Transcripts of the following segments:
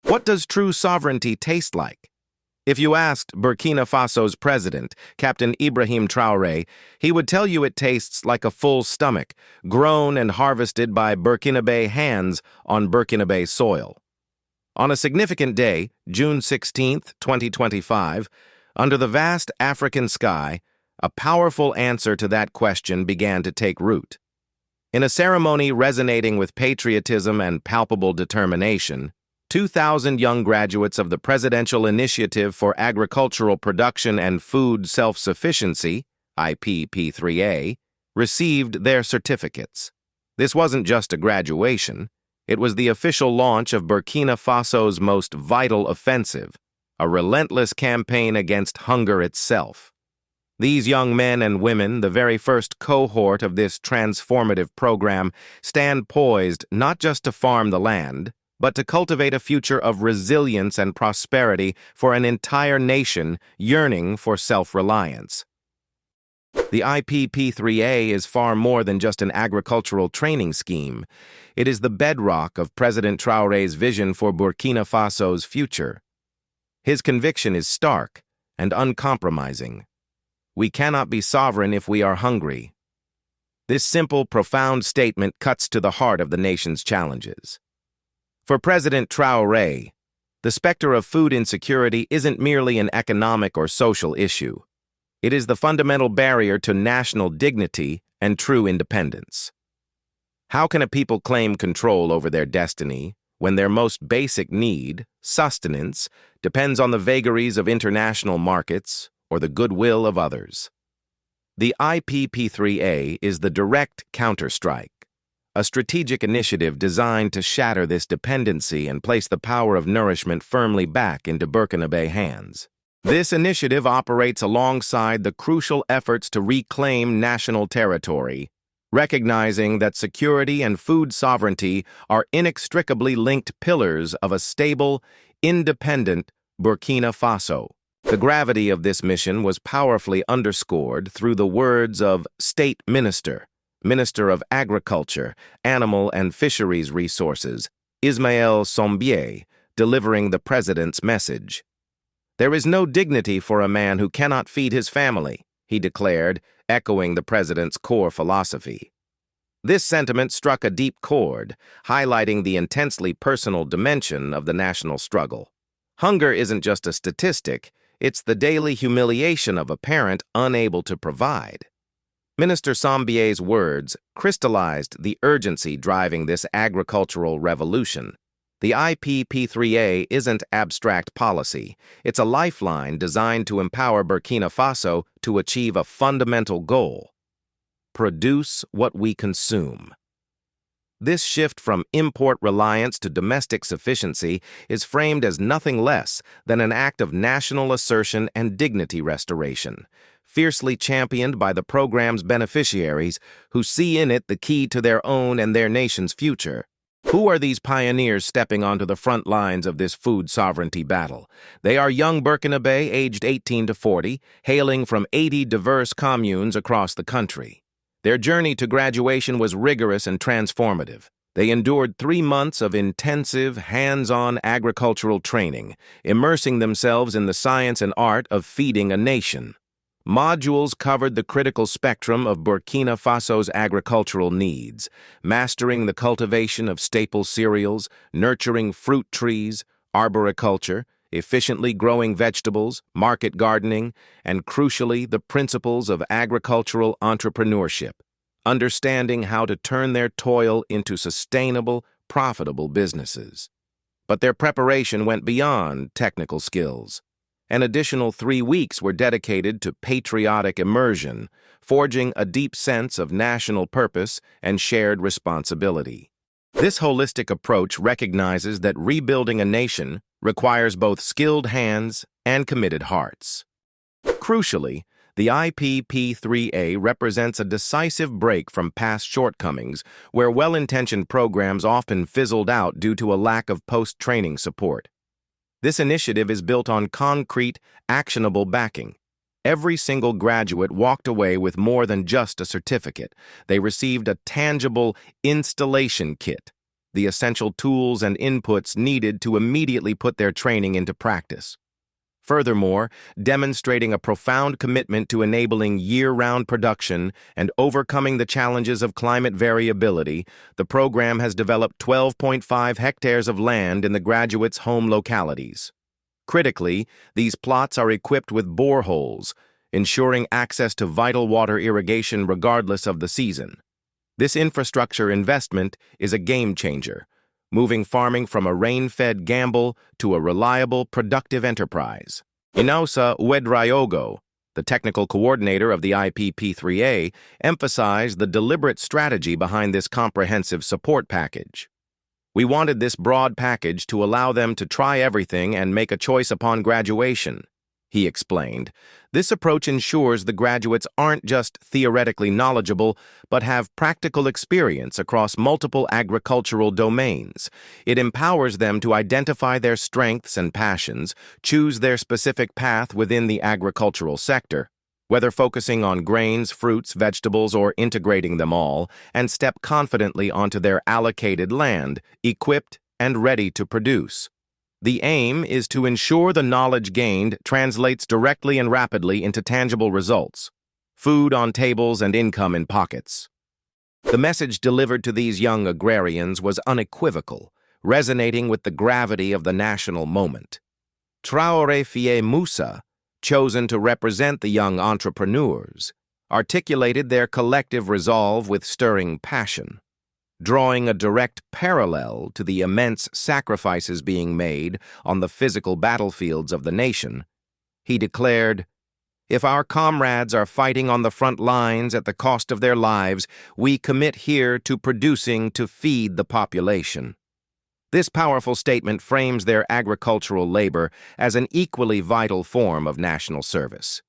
What does true sovereignty taste like? If you asked Burkina Faso's president, Captain Ibrahim Traoré, he would tell you it tastes like a full stomach, grown and harvested by Burkinabe hands on Burkinabe soil. On a significant day, June 16, 2025, under the vast African sky, a powerful answer to that question began to take root. In a ceremony resonating with patriotism and palpable determination, 2,000 young graduates of the Presidential Initiative for Agricultural Production and Food Self-Sufficiency, IPP3A, received their certificates. This wasn't just a graduation, it was the official launch of Burkina Faso's most vital offensive, a relentless campaign against hunger itself. These young men and women, the very first cohort of this transformative program, stand poised not just to farm the land, but to cultivate a future of resilience and prosperity for an entire nation yearning for self-reliance. The IPP3A is far more than just an agricultural training scheme. It is the bedrock of President Traoré's vision for Burkina Faso's future. His conviction is stark and uncompromising. We cannot be sovereign if we are hungry. This simple, profound statement cuts to the heart of the nation's challenges. For President Traoré, the specter of food insecurity isn't merely an economic or social issue. It is the fundamental barrier to national dignity and true independence. How can a people claim control over their destiny when their most basic need, sustenance, depends on the vagaries of international markets or the goodwill of others? The IPP3A is the direct counterstrike, a strategic initiative designed to shatter this dependency and place the power of nourishment firmly back into Burkinabe hands. This initiative operates alongside the crucial efforts to reclaim national territory, recognizing that security and food sovereignty are inextricably linked pillars of a stable, independent Burkina Faso. The gravity of this mission was powerfully underscored through the words of State Minister of Agriculture, Animal and Fisheries Resources, Ismaël Sombié, delivering the president's message. "There is no dignity for a man who cannot feed his family," he declared, echoing the president's core philosophy. This sentiment struck a deep chord, highlighting the intensely personal dimension of the national struggle. Hunger isn't just a statistic, it's the daily humiliation of a parent unable to provide. Minister Sombié's words crystallized the urgency driving this agricultural revolution. The IPP3A isn't abstract policy. It's a lifeline designed to empower Burkina Faso to achieve a fundamental goal: produce what we consume. This shift from import reliance to domestic sufficiency is framed as nothing less than an act of national assertion and dignity restoration, fiercely championed by the program's beneficiaries who see in it the key to their own and their nation's future. Who are these pioneers stepping onto the front lines of this food sovereignty battle? They are young Burkinabe aged 18 to 40, hailing from 80 diverse communes across the country. Their journey to graduation was rigorous and transformative. They endured 3 months of intensive, hands-on agricultural training, immersing themselves in the science and art of feeding a nation. Modules covered the critical spectrum of Burkina Faso's agricultural needs, mastering the cultivation of staple cereals, nurturing fruit trees, arboriculture, efficiently growing vegetables, market gardening, and crucially, the principles of agricultural entrepreneurship, understanding how to turn their toil into sustainable, profitable businesses. But their preparation went beyond technical skills. An additional 3 weeks were dedicated to patriotic immersion, forging a deep sense of national purpose and shared responsibility. This holistic approach recognizes that rebuilding a nation requires both skilled hands and committed hearts. Crucially, the IPP3A represents a decisive break from past shortcomings where well-intentioned programs often fizzled out due to a lack of post-training support. This initiative is built on concrete, actionable backing. Every single graduate walked away with more than just a certificate. They received a tangible installation kit. the essential tools and inputs needed to immediately put their training into practice. Furthermore, demonstrating a profound commitment to enabling year-round production and overcoming the challenges of climate variability, the program has developed 12.5 hectares of land in the graduates' home localities. Critically, these plots are equipped with boreholes, ensuring access to vital water irrigation regardless of the season. This infrastructure investment is a game-changer, moving farming from a rain-fed gamble to a reliable, productive enterprise. Inausa Ouedraogo, the technical coordinator of the IPP3A, emphasized the deliberate strategy behind this comprehensive support package. We wanted this broad package to allow them to try everything and make a choice upon graduation, he explained. This approach ensures the graduates aren't just theoretically knowledgeable, but have practical experience across multiple agricultural domains. It empowers them to identify their strengths and passions, choose their specific path within the agricultural sector, whether focusing on grains, fruits, vegetables, or integrating them all, and step confidently onto their allocated land, equipped and ready to produce. The aim is to ensure the knowledge gained translates directly and rapidly into tangible results, food on tables and income in pockets. The message delivered to these young agrarians was unequivocal, resonating with the gravity of the national moment. Traoré Fie Moussa, chosen to represent the young entrepreneurs, articulated their collective resolve with stirring passion. Drawing a direct parallel to the immense sacrifices being made on the physical battlefields of the nation, he declared, "If our comrades are fighting on the front lines at the cost of their lives, we commit here to producing to feed the population." This powerful statement frames their agricultural labor as an equally vital form of national service.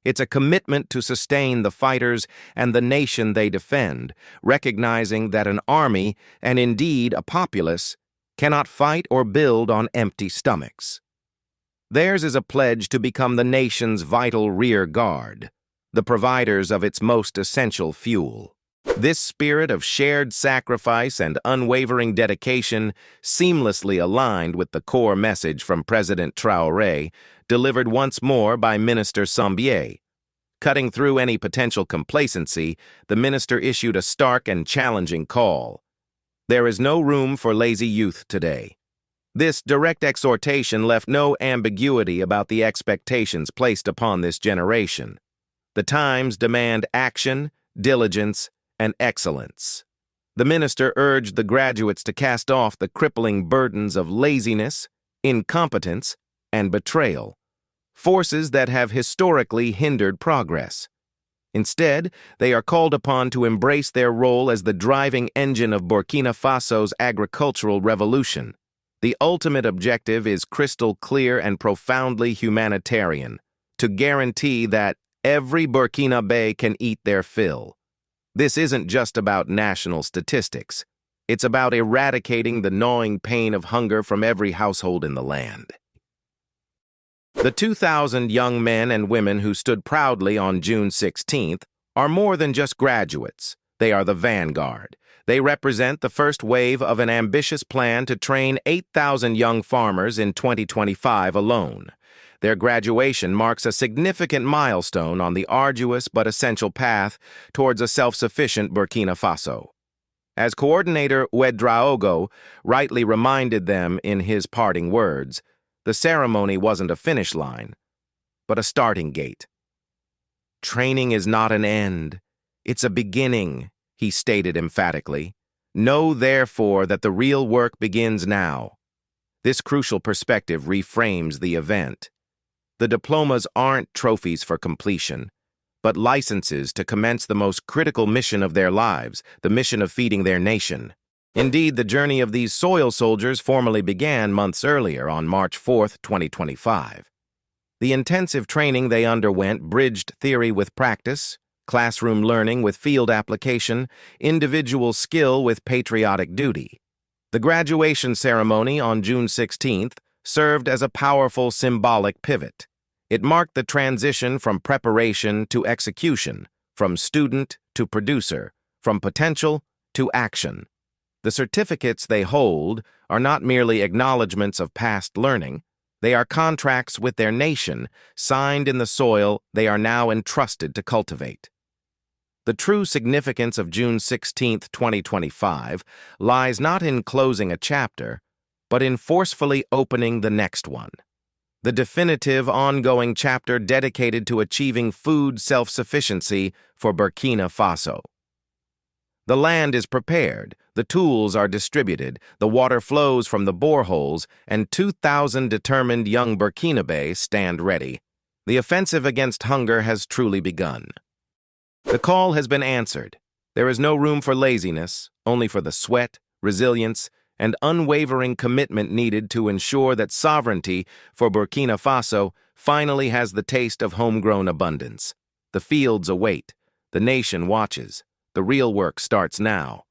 It's a commitment to sustain the fighters and the nation they defend, recognizing that an army, and indeed a populace, cannot fight or build on empty stomachs. Theirs is a pledge to become the nation's vital rear guard, the providers of its most essential fuel. This spirit of shared sacrifice and unwavering dedication seamlessly aligned with the core message from President Traoré, delivered once more by Minister Sombié. Cutting through any potential complacency, the minister issued a stark and challenging call. There is no room for lazy youth today. This direct exhortation left no ambiguity about the expectations placed upon this generation. The times demand action, diligence, and excellence. The minister urged the graduates to cast off the crippling burdens of laziness, incompetence, and betrayal, forces that have historically hindered progress. Instead, they are called upon to embrace their role as the driving engine of Burkina Faso's agricultural revolution. The ultimate objective is crystal clear and profoundly humanitarian, to guarantee that every Burkinabe can eat their fill. This isn't just about national statistics. It's about eradicating the gnawing pain of hunger from every household in the land. The 2,000 young men and women who stood proudly on June 16th are more than just graduates. They are the vanguard. They represent the first wave of an ambitious plan to train 8,000 young farmers in 2025 alone. Their graduation marks a significant milestone on the arduous but essential path towards a self-sufficient Burkina Faso. As coordinator Ouedraogo rightly reminded them in his parting words, the ceremony wasn't a finish line, but a starting gate. "Training is not an end, it's a beginning," he stated emphatically. "Know, therefore, that the real work begins now." This crucial perspective reframes the event. The diplomas aren't trophies for completion, but licenses to commence the most critical mission of their lives, the mission of feeding their nation. Indeed, the journey of these soil soldiers formally began months earlier on March 4, 2025. The intensive training they underwent bridged theory with practice, classroom learning with field application, individual skill with patriotic duty. The graduation ceremony on June 16th served as a powerful symbolic pivot. It marked the transition from preparation to execution, from student to producer, from potential to action. The certificates they hold are not merely acknowledgments of past learning, they are contracts with their nation, signed in the soil they are now entrusted to cultivate. The true significance of June 16, 2025, lies not in closing a chapter, but in forcefully opening the next one. The definitive ongoing chapter dedicated to achieving food self-sufficiency for Burkina Faso. The land is prepared, the tools are distributed, the water flows from the boreholes, and 2,000 determined young Burkinabés stand ready. The offensive against hunger has truly begun. The call has been answered. There is no room for laziness, only for the sweat, resilience, and unwavering commitment needed to ensure that sovereignty for Burkina Faso finally has the taste of homegrown abundance. The fields await. The nation watches. The real work starts now.